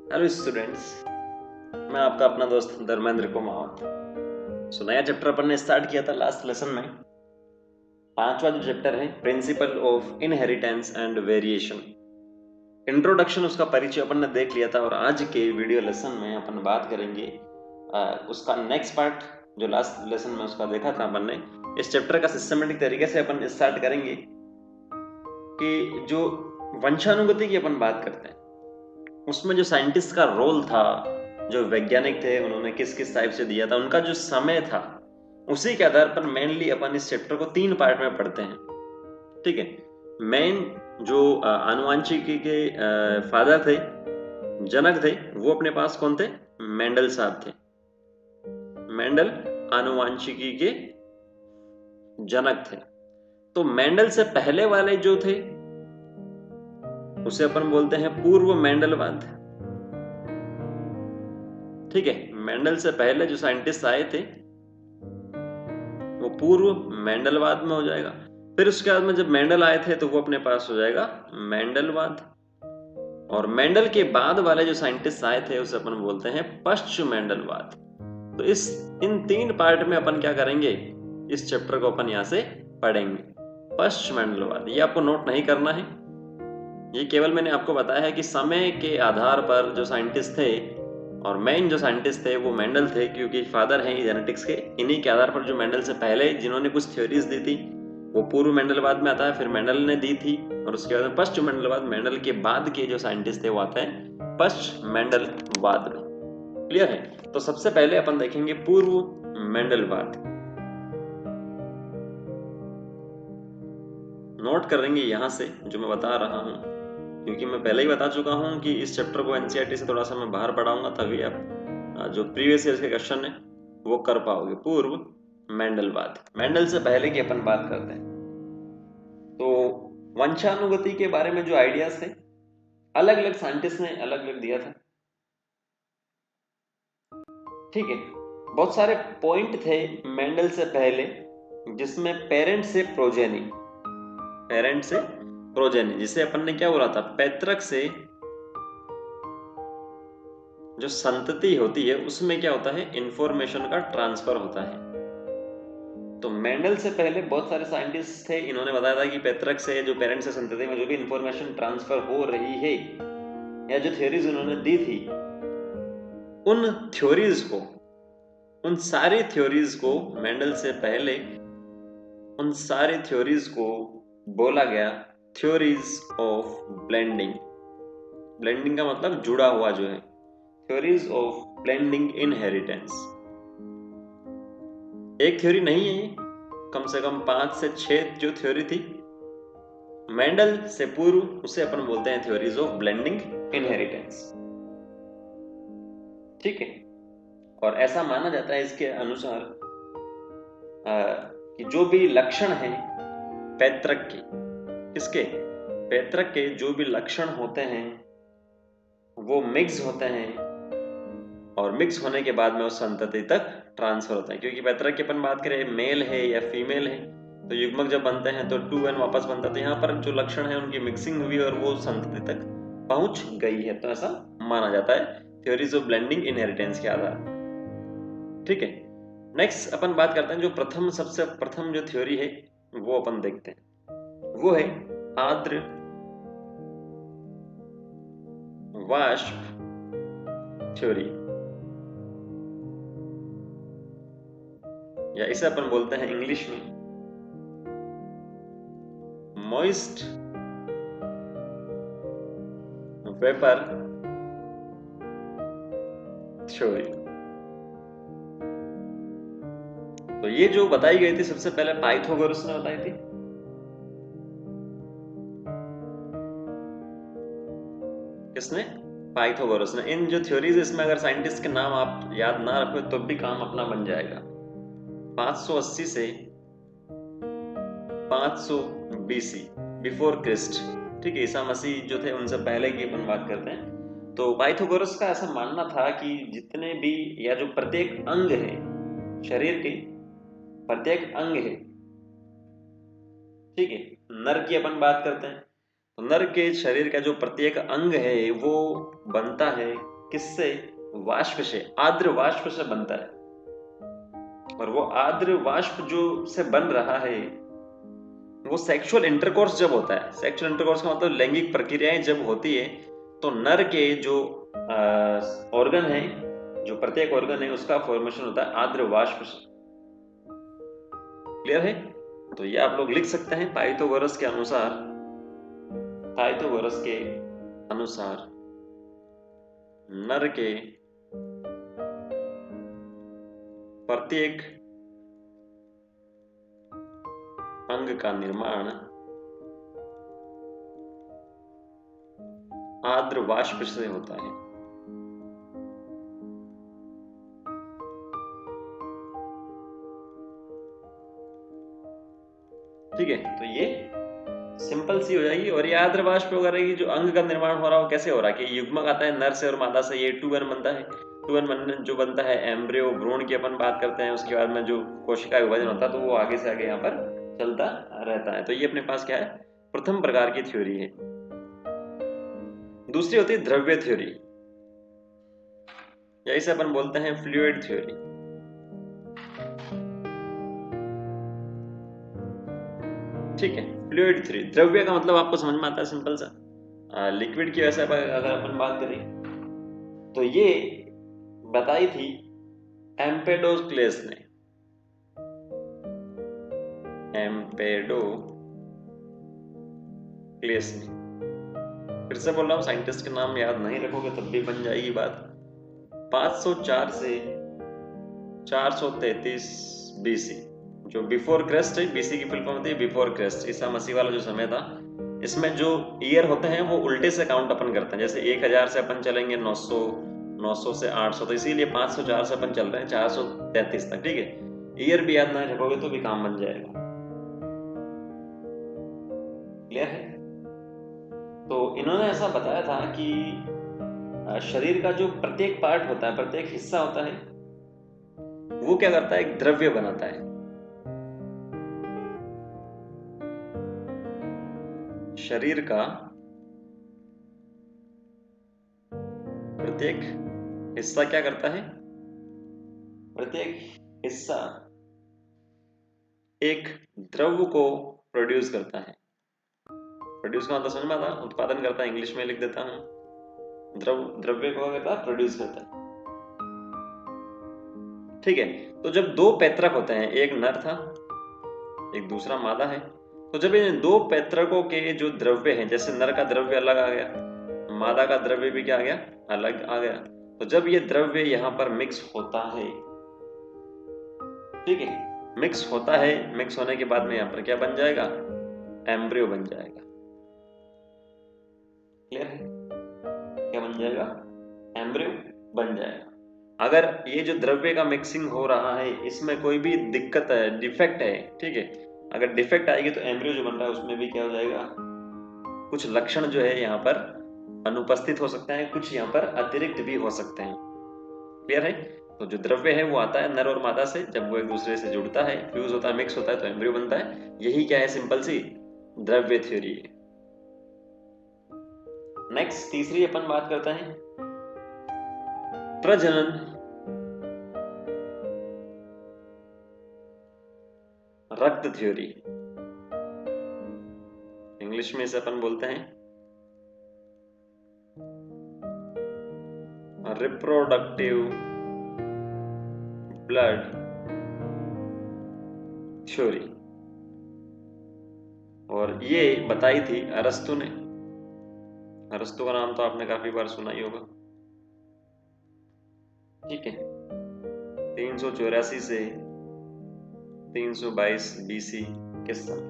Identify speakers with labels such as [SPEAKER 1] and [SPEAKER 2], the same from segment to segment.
[SPEAKER 1] Hello students, मैं आपका अपना दोस्त धर्मेंद्र कुमार। नया चैप्टर अपन ने स्टार्ट किया था लास्ट लेसन में। पांचवा जो चैप्टर है, principle of inheritance and variation. Introduction, उसका परिचय अपन ने देख लिया था और आज के वीडियो लेसन में अपन बात करेंगे उसका नेक्स्ट पार्ट। जो लास्ट लेसन में उसका देखा था अपन ने, इस चैप्टर का सिस्टमेटिक तरीके से अपन स्टार्ट करेंगे कि जो वंशानुगति की अपन बात करते हैं उसमें जो साइंटिस्ट का रोल था, जो वैज्ञानिक थे, उन्होंने किस किस टाइप से दिया था, उनका जो समय था, उसी के आधार पर मेनली अपन इस चैप्टर को 3 पार्ट में पढ़ते हैं। ठीक है। मेन जो आनुवांशिकी के फादर थे, जनक थे, वो अपने पास कौन थे? मेंडल साहब थे। मेंडल आनुवांशिकी के जनक थे। तो मेंडल से पहले वाले जो थे उसे अपन बोलते हैं पूर्व मेंडलवाद। ठीक है। मेंडल से पहले जो साइंटिस्ट आए थे वो पूर्व मेंडलवाद में हो जाएगा। फिर उसके बाद में जब मेंडल आए थे तो वो अपने पास हो जाएगा मेंडलवाद। और मेंडल के बाद वाले जो साइंटिस्ट आए थे उसे अपन बोलते हैं पश्चिम मेंडलवाद। तो इन 3 पार्ट में अपन क्या करेंगे, इस चैप्टर को अपन यहां से पढ़ेंगे। पश्चिम मेंडलवाद, ये आपको नोट नहीं करना है, ये केवल मैंने आपको बताया है कि समय के आधार पर जो साइंटिस्ट थे, और मेन जो साइंटिस्ट थे वो मेंडल थे, क्योंकि फादर हैं जेनेटिक्स के। इन्हीं के आधार पर जो मेंडल से पहले जिन्होंने कुछ थ्योरीज दी थी वो पूर्व मेंडलवाद में आता है, फिर मेंडल ने दी थी, और उसके बाद पश्चिम मेंडलवाद, मेंडल के बाद के जो साइंटिस्ट थे वो आते हैं पश्चिम मेंडलवाद में। क्लियर है? तो सबसे पहले अपन देखेंगे पूर्व मेंडलवाद। नोट करेंगे यहां से जो मैं बता रहा हूं, क्योंकि मैं पहले ही बता चुका हूं कि इस चैप्टर को एनसीईआरटी से थोड़ा सा मैं बाहर पढ़ाऊंगा, तभी आप जो प्रीवियस ईयर के क्वेश्चन है वो कर पाओगे। पूर्व मेंडलवाद, मेंडल से पहले की अपन बात करते हैं। तो वंशानुगति के बारे में जो आइडियाज थे, अलग अलग साइंटिस्ट ने अलग अलग दिया था। ठीक है। बहुत सारे पॉइंट थे मेंडल से पहले, जिसमें पेरेंट से प्रोजेनी, पेरेंट से प्रोजेनी, जिसे अपन ने क्या बोला था, पैतृक से जो संतति होती है उसमें क्या होता है, इंफॉर्मेशन का ट्रांसफर होता है। तो मेंडल से पहले बहुत सारे साइंटिस्ट थे, इन्होंने बताया था कि पैतृक से, जो पेरेंट से संतति में जो भी इंफॉर्मेशन ट्रांसफर हो रही है, या जो थ्योरीज उन्होंने दी थी, उन थ्योरीज को, उन सारी थ्योरीज को मेंडल से पहले, उन सारी थ्योरीज को बोला गया थ्योरीज ऑफ ब्लेंडिंग। ब्लेंडिंग का मतलब जुड़ा हुआ जो है, थ्योरीज ऑफ ब्लेंडिंग इनहेरिटेंस। एक थ्योरी नहीं है, कम से कम 5 से 6 जो थ्योरी थी मेंडल से पूर्व, उसे अपन बोलते हैं थ्योरीज ऑफ ब्लेंडिंग इनहेरिटेंस। ठीक है। और ऐसा माना जाता है इसके अनुसार कि जो भी लक्षण है पैतृक के, किसके? पैतृक के जो भी लक्षण होते हैं वो मिक्स होते हैं, और मिक्स होने के बाद में उस संतति तक ट्रांसफर होता है। क्योंकि पैतृक की अपन बात करें, मेल है या फीमेल है, तो युग्मक जब बनते हैं तो 2n वापस बनता है। तो यहाँ पर जो लक्षण है उनकी मिक्सिंग हुई और वो संतति तक पहुंच गई है, तो ऐसा माना जाता है थ्योरीज ऑफ ब्लेंडिंग इनहेरिटेंस के आधार पर। ठीक है। नेक्स्ट अपन बात करते हैं जो सबसे प्रथम जो थ्योरी है वो अपन देखते हैं, वो है आर्द्र वाष्प थ्योरी, या इसे अपन बोलते हैं इंग्लिश में मॉइस्ट वेपर थ्योरी। तो ये जो बताई गई थी सबसे पहले पाइथागोरस ने बताई थी। किसने? पाइथागोरस ने। इन जो थ्योरीज, इसमें अगर साइंटिस्ट के नाम आप याद ना रखो तो भी काम अपना बन जाएगा। 580 से 500 BC, बिफोर क्रिस्ट। ठीक है, ईसा मसीह जो थे उनसे पहले की अपन बात करते हैं। तो पाइथागोरस का ऐसा मानना था कि जितने भी, या जो प्रत्येक अंग है शरीर के, प्रत्येक अंग है, ठीक है, नर की अपन बात करते हैं, तो नर के शरीर का जो प्रत्येक अंग है वो बनता है किससे? वाष्प से, आर्द्र वाष्प से बनता है। और वो आर्द्र वाष्प जो से बन रहा है वो सेक्सुअल इंटरकोर्स जब होता है, सेक्सुअल इंटरकोर्स का मतलब लैंगिक प्रक्रियाएं जब होती है, तो नर के जो ऑर्गन है, जो प्रत्येक ऑर्गन है, उसका फॉर्मेशन होता है आर्द्र वाष्प से। क्लियर है? तो ये आप लोग लिख सकते हैं पाइथागोरस के अनुसार, पाइथागोरस के अनुसार नर के प्रत्येक अंग का निर्माण आर्द्र वाष्प से होता है। ठीक है, तो ये सिंपल सी हो जाएगी। और ये आर्द्र वाष्प वगैरह की जो अंग का निर्माण हो रहा हो, कैसे हो रहा है कि युग्मक आता है नर से और मादा से, ये 2n बनता है। 2n जो बनता है एम्ब्रियो, भ्रूण की अपन बात करते हैं, उसके बाद में जो कोशिका विभाजन होता है तो वो आगे से आगे यहाँ पर चलता रहता है। तो ये अपने पास क्या है? प्रथम प्रकार की थ्योरी है। दूसरी होती है द्रव्य थ्योरी, या इसे अपन बोलते हैं फ्लूइड थ्योरी। ठीक है, फ्लूइड थ्योरी, द्रव्य का मतलब आपको समझ में आता है सिंपल सा, लिक्विड की वैसे अगर अपन बात करें तो ये बताई थी एम्पेडोक्लेस ने। एम्पेडोक्लेस ने, फिर से बोल रहा हूँ, साइंटिस्ट के नाम याद नहीं रखोगे तब भी बन जाएगी बात। 504 से 433 बीसी, जो बिफोर क्राइस्ट है, बीसी की फुल फॉर्म होती है बिफोर क्राइस्ट, ईसा मसीह वाला जो समय था, इसमें जो ईयर होते हैं वो उल्टे से काउंट अपन करते हैं। जैसे 1000 से अपन चलेंगे 900, 900 से 800, तो इसीलिए 504 से अपन चल रहे हैं 433 तक। ठीक है, ईयर भी याद नहीं रखोगे तो भी काम बन जाएगा। क्लियर है? तो इन्होंने ऐसा बताया था कि शरीर का जो प्रत्येक पार्ट होता है, प्रत्येक हिस्सा होता है, वो क्या करता है? एक द्रव्य बनाता है। शरीर का प्रत्येक हिस्सा क्या करता है? प्रत्येक हिस्सा एक द्रव्य को प्रोड्यूस करता है। प्रोड्यूस का मतलब समझ में आता? उत्पादन करता है, इंग्लिश में लिख देता हूं। द्रव्य को क्या करता है? प्रोड्यूस करता है। ठीक है, तो जब दो पैतृक होते हैं, एक नर था, एक दूसरा मादा है, तो जब इन दो पैतृकों के जो द्रव्य हैं, जैसे नर का द्रव्य अलग आ गया, मादा का द्रव्य भी क्या आ गया? अलग आ गया। तो जब ये द्रव्य यहां पर मिक्स होता है, ठीक है, मिक्स होता है, मिक्स होने के बाद में यहां पर क्या बन जाएगा? एम्ब्रियो बन जाएगा। क्लियर है? क्या बन जाएगा? एम्ब्रियो बन जाएगा। अगर ये जो द्रव्य का मिक्सिंग हो रहा है इसमें कोई भी दिक्कत है, डिफेक्ट है, ठीक है, अगर डिफेक्ट आएगी तो एम्ब्रियो जो बन रहा है उसमें भी क्या हो जाएगा? कुछ लक्षण जो है यहाँ पर अनुपस्थित हो सकते हैं, कुछ यहाँ पर अतिरिक्त भी हो सकते हैं। क्लियर है? तो जो द्रव्य है वो आता है नर और मादा से, जब वो एक दूसरे से जुड़ता है, फ्यूज होता है, मिक्स होता है, तो एम्ब्रियो बनता है। यही क्या है? सिंपल सी द्रव्य थ्योरी है। नेक्स्ट, तीसरी अपन बात करते हैं प्रजनन रक्त थ्योरी। इंग्लिश में इसे अपन बोलते हैं रिप्रोडक्टिव ब्लड थ्योरी। और ये बताई थी अरस्तु ने। अरस्तु का नाम तो आपने काफी बार सुना ही होगा। ठीक है, 384 से 322 बीसी के समय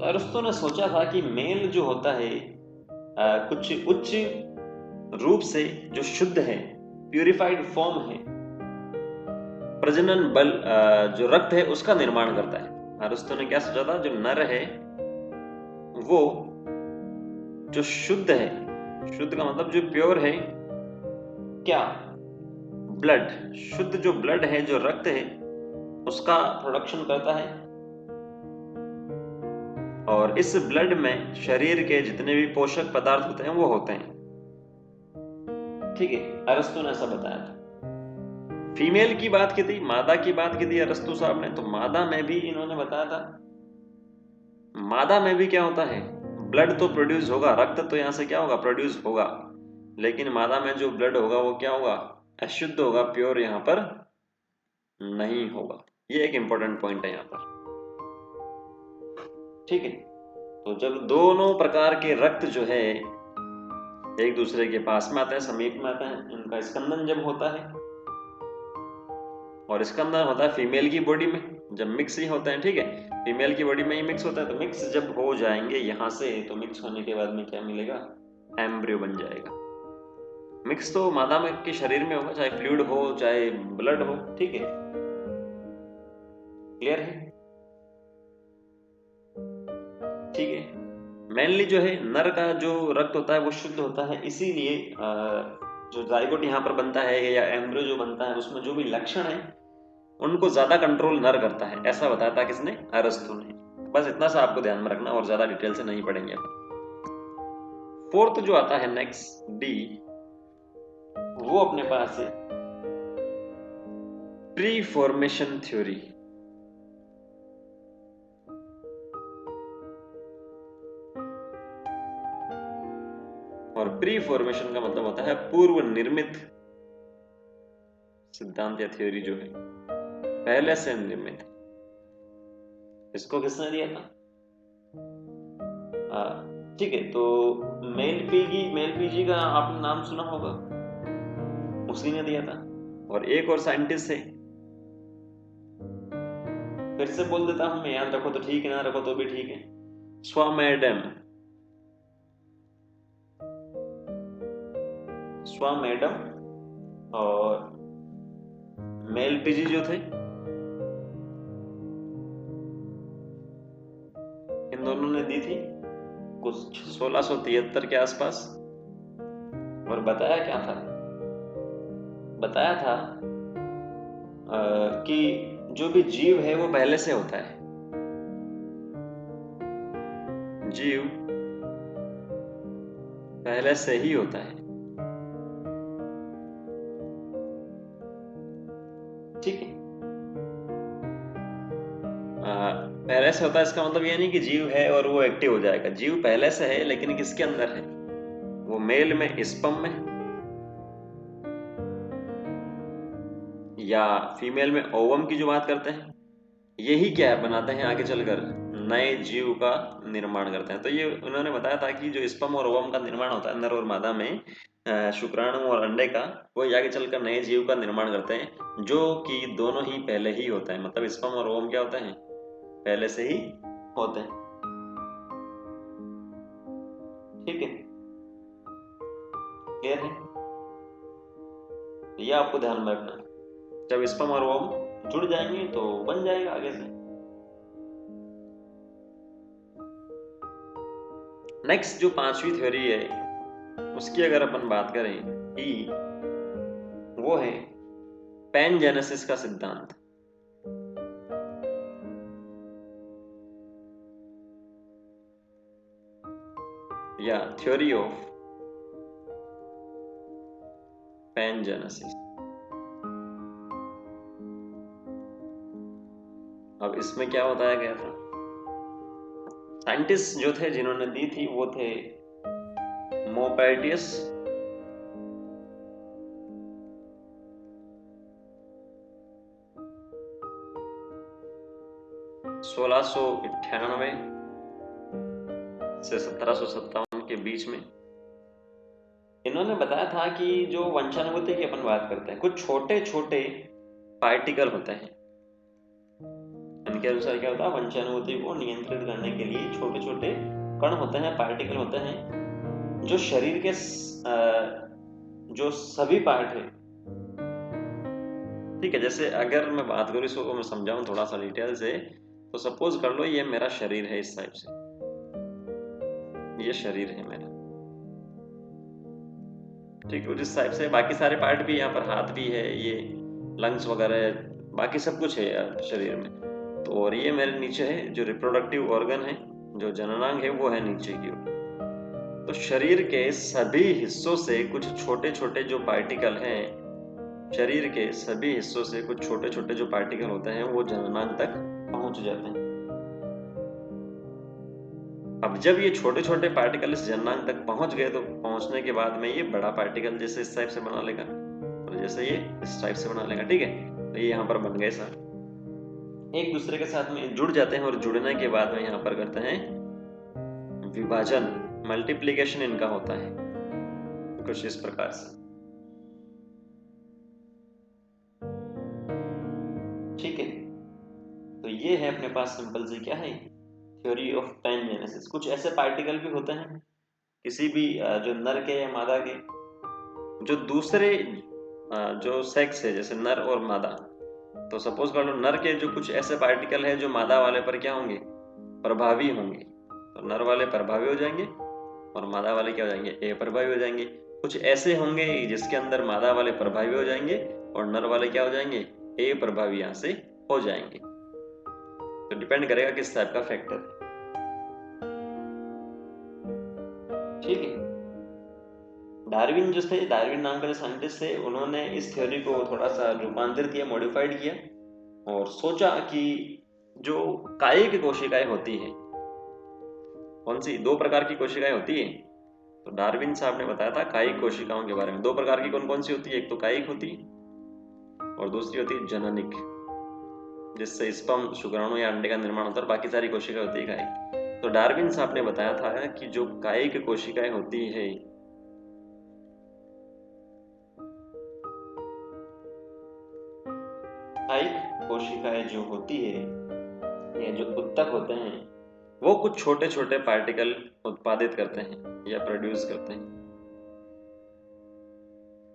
[SPEAKER 1] अरस्तु ने सोचा था कि मेल जो होता है कुछ उच्च रूप से जो शुद्ध है, प्यूरिफाइड फॉर्म है, प्रजनन बल जो रक्त है उसका निर्माण करता है। अरस्तु ने क्या सोचा था? जो नर है वो जो शुद्ध है, शुद्ध का मतलब जो प्योर है, क्या? ब्लड, शुद्ध जो ब्लड है, जो रक्त है, उसका प्रोडक्शन करता है। और इस ब्लड में शरीर के जितने भी पोषक पदार्थ होते हैं वो होते हैं। ठीक है, अरस्तु ने ऐसा बताया था। फीमेल की बात की थी, मादा की बात की थी अरस्तु साहब ने, तो मादा में भी इन्होंने बताया था। मादा में भी क्या होता है, ब्लड तो प्रोड्यूस होगा, रक्त तो यहां से क्या होगा, प्रोड्यूस होगा, लेकिन मादा में जो ब्लड होगा वो क्या होगा, अशुद्ध होगा, प्योर यहां पर नहीं होगा। ये एक इंपॉर्टेंट पॉइंट है यहां पर। ठीक है, तो जब दोनों प्रकार के रक्त जो है एक दूसरे के पास में आते हैं, समीप में आते हैं, इनका स्कंदन जब होता है, और स्कंदन होता है फीमेल की बॉडी में, जब मिक्स ही होते हैं, ठीक है, फीमेल की बॉडी में ही मिक्स होता है, तो मिक्स जब हो जाएंगे यहां से, तो मिक्स होने के बाद में क्या मिलेगा, एम्ब्रियो बन जाएगा। मिक्स तो मादा में के शरीर में होगा, चाहे फ्लूइड हो चाहे ब्लड हो, ठीक है, क्लियर है। ठीक है, मेनली जो है नर का जो रक्त होता है वो शुद्ध होता है, इसीलिए जो जाइगोट यहाँ पर बनता है या एम्ब्रियो जो बनता है उसमें जो भी लक्षण है उनको ज्यादा कंट्रोल नर करता है, ऐसा बताया था किसने, अरस्तु ने। बस इतना सा आपको ध्यान में रखना, और ज्यादा डिटेल से नहीं पढ़ेंगे। फोर्थ जो आता है नेक्स्ट डी, वो अपने पास है प्री फॉर्मेशन थ्योरी। और प्री फॉर्मेशन का मतलब होता है पूर्व निर्मित सिद्धांत या थ्योरी, जो है पहले से निर्मित। इसको किसने दिया था, ठीक है, तो मेल पीजी का आपने नाम सुना होगा, उसी ने दिया था। और एक और साइंटिस्ट है, फिर से बोल देता हूं मैं, याद रखो तो ठीक है, ना रखो तो भी ठीक है, स्वामेडम। स्वामेडम और मेल पीजी जो थे, इन दोनों ने दी थी कुछ 1673 के आसपास। और बताया क्या था, बताया था कि जो भी जीव है वो पहले से होता है, जीव पहले से ही होता है, ठीक है। पहले से होता है इसका मतलब ये नहीं कि जीव है और वो एक्टिव हो जाएगा, जीव पहले से है, लेकिन किसके अंदर है, वो मेल में, स्पर्म में, या फीमेल में ओवम की जो बात करते हैं, यही क्या है, बनाते हैं आगे चलकर नए जीव का निर्माण करते हैं। तो ये उन्होंने बताया था कि जो स्पर्म और ओवम का निर्माण होता है नर और मादा में, शुक्राणु और अंडे का, वो आगे चलकर नए जीव का निर्माण करते हैं, जो कि दोनों ही पहले ही होता है। मतलब स्पर्म और ओवम क्या होते हैं, पहले से ही होते हैं, ठीक है, क्लियर है। ये आपको ध्यान में रखना, जब स्पर्म और ओवम जुड़ जाएंगे तो बन जाएगा आगे से। नेक्स्ट जो पांचवी थ्योरी है उसकी अगर अपन बात करें कि वो है पैनजेनेसिस का सिद्धांत, या थ्योरी ऑफ पैनजेनेसिस। अब इसमें क्या बताया गया था, साइंटिस्ट जो थे जिन्होंने दी थी वो थे मोपैटियस, सोलह सौ 98 से 1757 के बीच में। इन्होंने बताया था कि जो वंशानुगति की अपन बात करते हैं, कुछ छोटे छोटे पार्टिकल होते हैं, इनके अनुसार क्या होता है, वंशानुगति को नियंत्रित करने के लिए छोटे छोटे कण होते हैं, पार्टिकल होते हैं, जो शरीर के जो सभी पार्ट है, ठीक है। जैसे अगर मैं बात करूं, इसको मैं समझाऊं थोड़ा सा डिटेल से, तो सपोज कर लो ये मेरा शरीर है, इस टाइप से ये शरीर है मेरा, ठीक है, जिस टाइप से बाकी सारे पार्ट भी, यहाँ पर हाथ भी है, ये लंग्स वगैरह, बाकी सब कुछ है यार शरीर में। तो और ये मेरे नीचे है जो रिप्रोडक्टिव ऑर्गन है, जो जननांग है, वो है नीचे की ओर, तो शरीर के सभी हिस्सों से कुछ छोटे छोटे जो पार्टिकल हैं, शरीर के सभी हिस्सों से कुछ छोटे छोटे जो पार्टिकल होते हैं वो जननांग तक पहुंच जाते हैं। अब जब ये छोटे छोटे पार्टिकल इस जननांग तक पहुंच गए तो पहुंचने के बाद में ये बड़ा पार्टिकल जैसे इस टाइप से बना लेगा और जैसे ये इस टाइप से बना लेगा। ठीक है, तो ये यहाँ पर बन गए सर, एक दूसरे के साथ में जुड़ जाते हैं और जुड़ने के बाद में यहाँ पर करते हैं विभाजन, मल्टीप्लिकेशन इनका होता है कुछ इस प्रकार से। ठीक है, तो ये है अपने पास सिंपल सी क्या है, थ्योरी ऑफ पैनजेनेसिस। कुछ ऐसे पार्टिकल भी होते हैं किसी भी जो नर के या मादा के, जो दूसरे जो सेक्स है जैसे नर और मादा, तो सपोज कर लो नर के जो कुछ ऐसे पार्टिकल है जो मादा वाले पर क्या होंगे, प्रभावी होंगे, तो नर वाले प्रभावी हो जाएंगे और मादा वाले क्या हो जाएंगे, अप्रभावी हो जाएंगे। कुछ ऐसे होंगे जिसके अंदर मादा वाले प्रभावी हो जाएंगे और नर वाले क्या हो जाएंगे, अप्रभावी यहाँ से हो जाएंगे। तो डिपेंड करेगा किस टाइप का फैक्टर है। ठीक है, डार्विन जो थे, डार्विन नाम का जो साइंटिस्ट थे, उन्होंने इस थ्योरी को थोड़ा सा रूपांतरित किया, मॉडिफाइड किया और सोचा कि जो कायिक कोशिकाएं होती है, कौन सी, दो प्रकार की कोशिकाएं होती है, तो डार्विन साहब ने बताया था कायिक कोशिकाओं के बारे में। दो प्रकार की कौन कौन सी होती है, एक तो कायिक होती है और दूसरी होती है जननिक, जिससे स्पर्म, शुक्राणु या अंडे का निर्माण होता है, और बाकी सारी कोशिकाएं होती है कायिक। तो डार्विन साहब ने बताया था कि जो कायिक कोशिकाएं होती है, कायिक कोशिकाएं जो होती है या जो उत्तक होते हैं, वो कुछ छोटे छोटे पार्टिकल उत्पादित करते हैं या प्रोड्यूस करते हैं,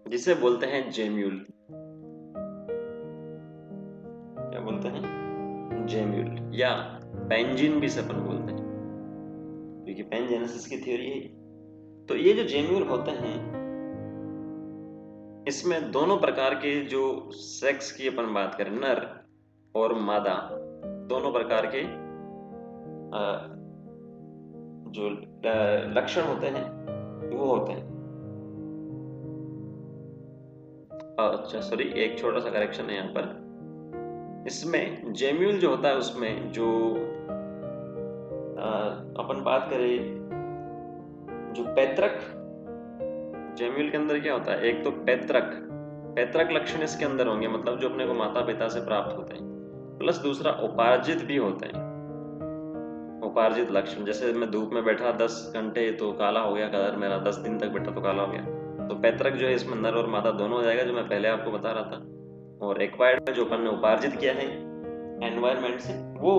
[SPEAKER 1] जिसे बोलते हैं जेम्यूल। क्या बोलते हैं, जेम्यूल, या पेंजिन भी से अपन बोलते हैं, क्योंकि पैनजेनेसिस की थ्योरी है। तो ये जो जेम्यूल होते हैं, इसमें दोनों प्रकार के जो सेक्स की अपन बात करें, नर और मादा, दोनों प्रकार के जो लक्षण होते हैं वो होते हैं। अच्छा सॉरी, एक छोटा सा करेक्शन है यहाँ पर, इसमें जेम्यूल जो होता है उसमें जो अपन बात करें जो पैतृक, जेम्यूल के अंदर क्या होता है, एक तो पैतृक लक्षण इसके अंदर होंगे, मतलब जो अपने को माता पिता से प्राप्त होते हैं, प्लस दूसरा उपार्जित भी होते हैं, उपार्जित लक्षण। जैसे मैं धूप में बैठा 10 घंटे तो काला हो गया कलर मेरा, 10 दिन तक बैठा तो काला हो गया, तो पैतृक जो है इसमें नर और मादा दोनों हो जाएगा, जो मैं पहले आपको बता रहा था। और एक्वायर्ड जो अपन ने उपार्जित किया है एनवायरमेंट से, वो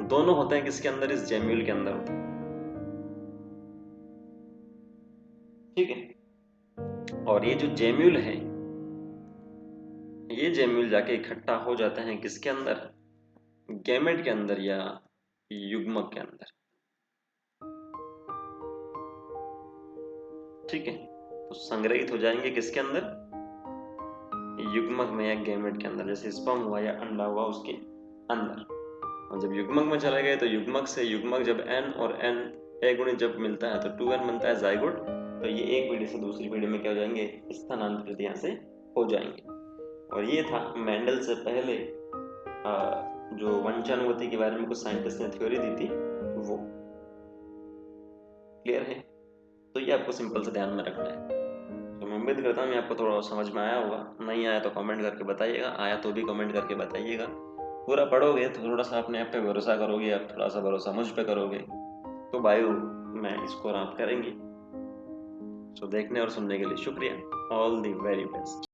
[SPEAKER 1] दोनों होते हैं किसके अंदर, इस जेम्यूल के अंदर होते हैं। ठीक है, और ये जो जेम्यूल है, ये जेम्यूल जाके इकट्ठा हो जाते हैं किसके अंदर, गैमेट के अंदर या युग्मक के अंदर। ठीक है, तो संग्रहित हो जाएंगे किसके अंदर, युग्मक में या गैमेट के अंदर, जैसे स्पर्म हुआ या अंडा हुआ उसके अंदर। और जब युग्मक में चले गए तो युग्मक से युग्मक जब n और n गुणित जब मिलता है तो 2n बनता है जाइगोट, तो ये एक पीढ़ी से दूसरी पीढ़ी में क्या हो जाएंगे, स्थानांतरित यहाँ से हो जाएंगे। और ये था मेंडल से पहले जो वंशानुगति के बारे में कुछ साइंटिस्ट ने थ्योरी दी थी वो। क्लियर है, तो ये आपको सिंपल से ध्यान में रखना है। तो मैं उम्मीद करता हूँ ये आपको थोड़ा समझ में आया होगा, नहीं आया तो कमेंट करके बताइएगा, आया तो भी कमेंट करके बताइएगा। पूरा पढ़ोगे तो थोड़ा सा अपने आप पे भरोसा करोगे, आप थोड़ा सा भरोसा मुझ पे करोगे तो बायो में इसको आप करेंगे। तो देखने और सुनने के लिए शुक्रिया, ऑल द वेरी बेस्ट।